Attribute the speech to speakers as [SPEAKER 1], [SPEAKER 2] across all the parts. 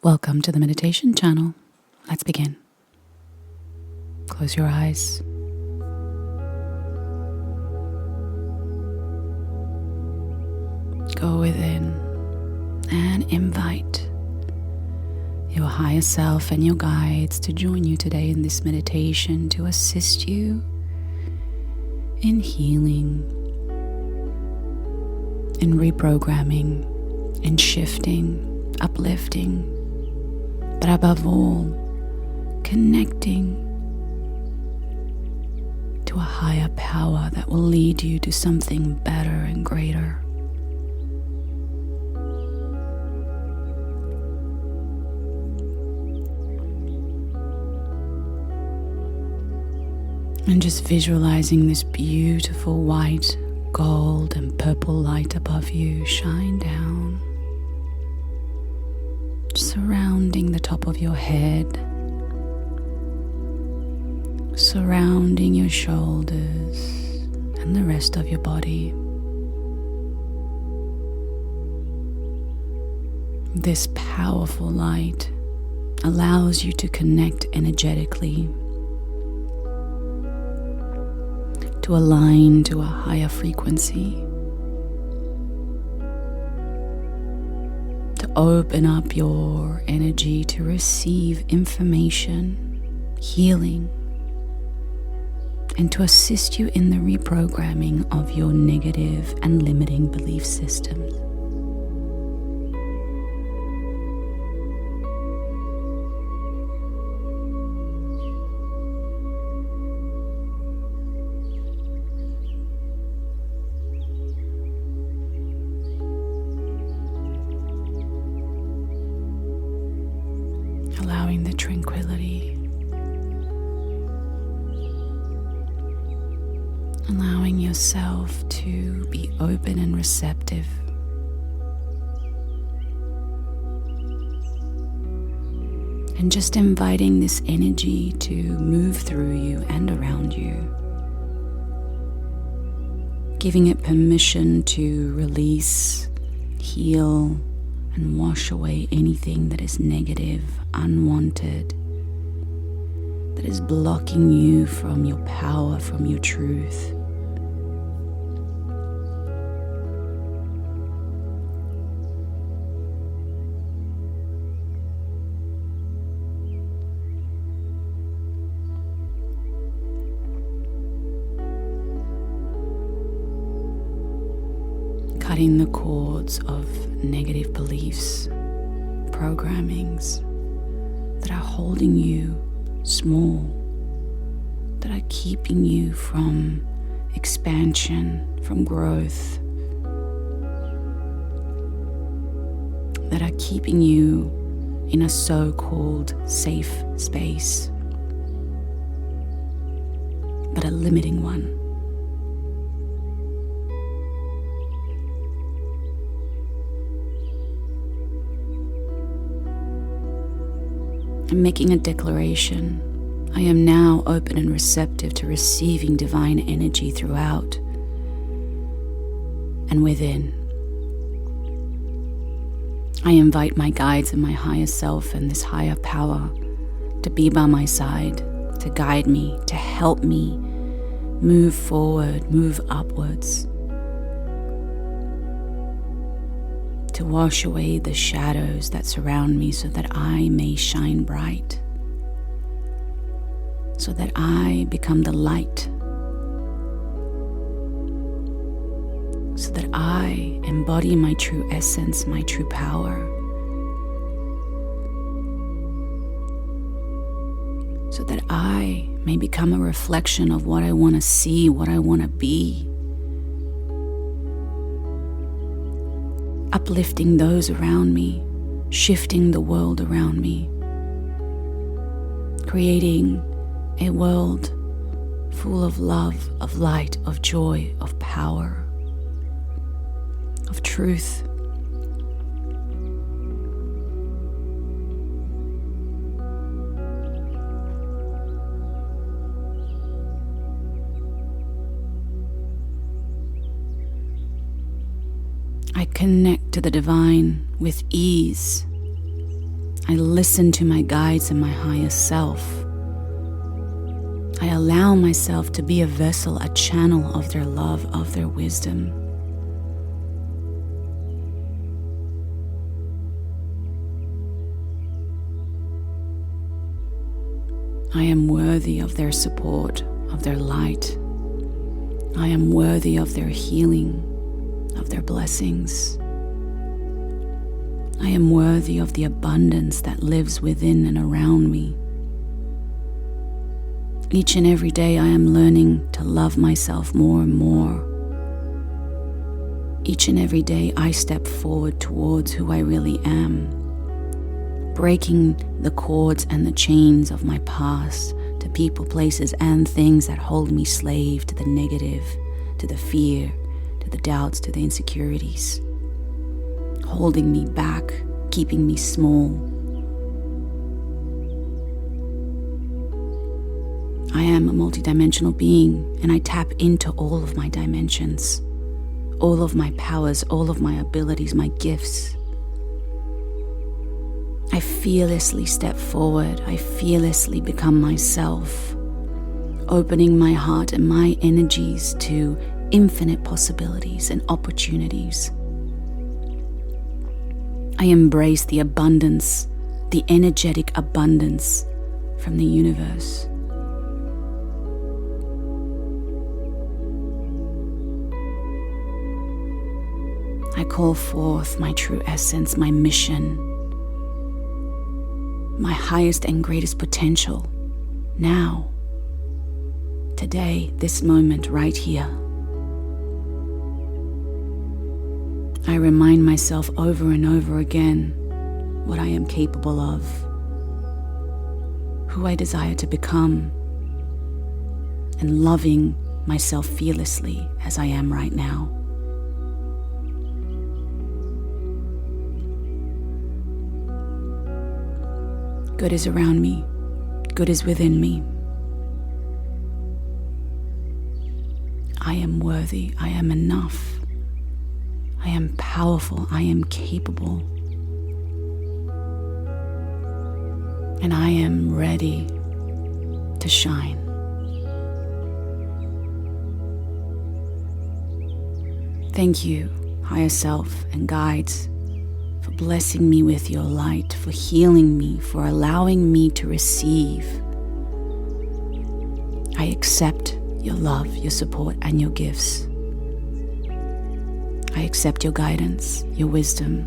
[SPEAKER 1] Welcome to the meditation channel. Let's begin. Close your eyes. Go within and invite your higher self and your guides to join you today in this meditation to assist you in healing, in reprogramming, in shifting, uplifting, but above all, connecting to a higher power that will lead you to something better and greater. And just visualizing this beautiful white, gold, and purple light above you shine down, surrounding the top of your head, surrounding your shoulders and the rest of your body. This powerful light allows you to connect energetically, to align to a higher frequency, to open up your energy to receive information, healing, and to assist you in the reprogramming of your negative and limiting belief systems. Allowing the tranquility, allowing yourself to be open and receptive, and just inviting this energy to move through you and around you, giving it permission to release, heal, and wash away anything that is negative, unwanted, that is blocking you from your power, from your truth. Cutting the cords of negative beliefs, programmings that are holding you small, that are keeping you from expansion, from growth, that are keeping you in a so-called safe space, but a limiting one. I'm making a declaration. I am now open and receptive to receiving divine energy throughout and within. I invite my guides and my higher self and this higher power to be by my side, to guide me, to help me move forward, move upwards, to wash away the shadows that surround me so that I may shine bright, so that I become the light, so that I embody my true essence, my true power, so that I may become a reflection of what I want to see, what I want to be, uplifting those around me, shifting the world around me, creating a world full of love, of light, of joy, of power, of truth. I connect to the divine with ease. I listen to my guides and my higher self. I allow myself to be a vessel, a channel of their love, of their wisdom. I am worthy of their support, of their light. I am worthy of their healing, of their blessings. I am worthy of the abundance that lives within and around me. Each and every day I am learning to love myself more and more. Each and every day I step forward towards who I really am, breaking the cords and the chains of my past to people, places, and things that hold me slave to the negative, to the fear, to the doubts, to the insecurities, holding me back, keeping me small. I am a multidimensional being, and I tap into all of my dimensions, all of my powers, all of my abilities, my gifts. I fearlessly step forward. I fearlessly become myself, opening my heart and my energies to infinite possibilities and opportunities. I embrace the abundance, the energetic abundance from the universe. I call forth my true essence, my mission, my highest and greatest potential, now, today, this moment, right here. I remind myself over and over again what I am capable of, who I desire to become, and loving myself fearlessly as I am right now. Good is around me. Good is within me. I am worthy. I am enough. I am powerful. I am capable. And I am ready to shine. Thank you, higher self and guides, for blessing me with your light, for healing me, for allowing me to receive. I accept your love, your support, and your gifts. I accept your guidance, your wisdom.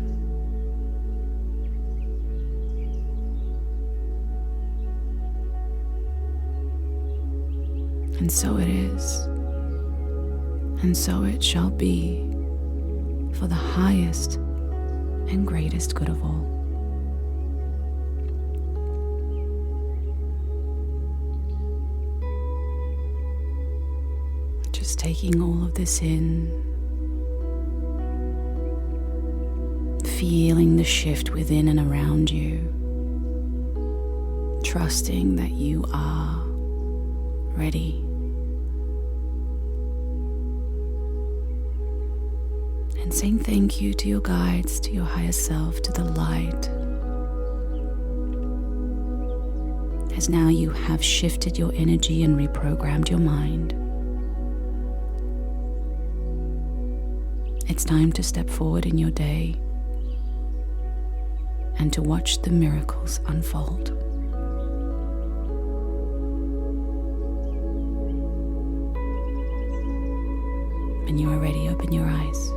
[SPEAKER 1] And so it is, and so it shall be, for the highest and greatest good of all. Just taking all of this in, feeling the shift within and around you, trusting that you are ready, and saying thank you to your guides, to your higher self, to the light, as now you have shifted your energy and reprogrammed your mind. It's time to step forward in your day and to watch the miracles unfold. When you are ready, open your eyes.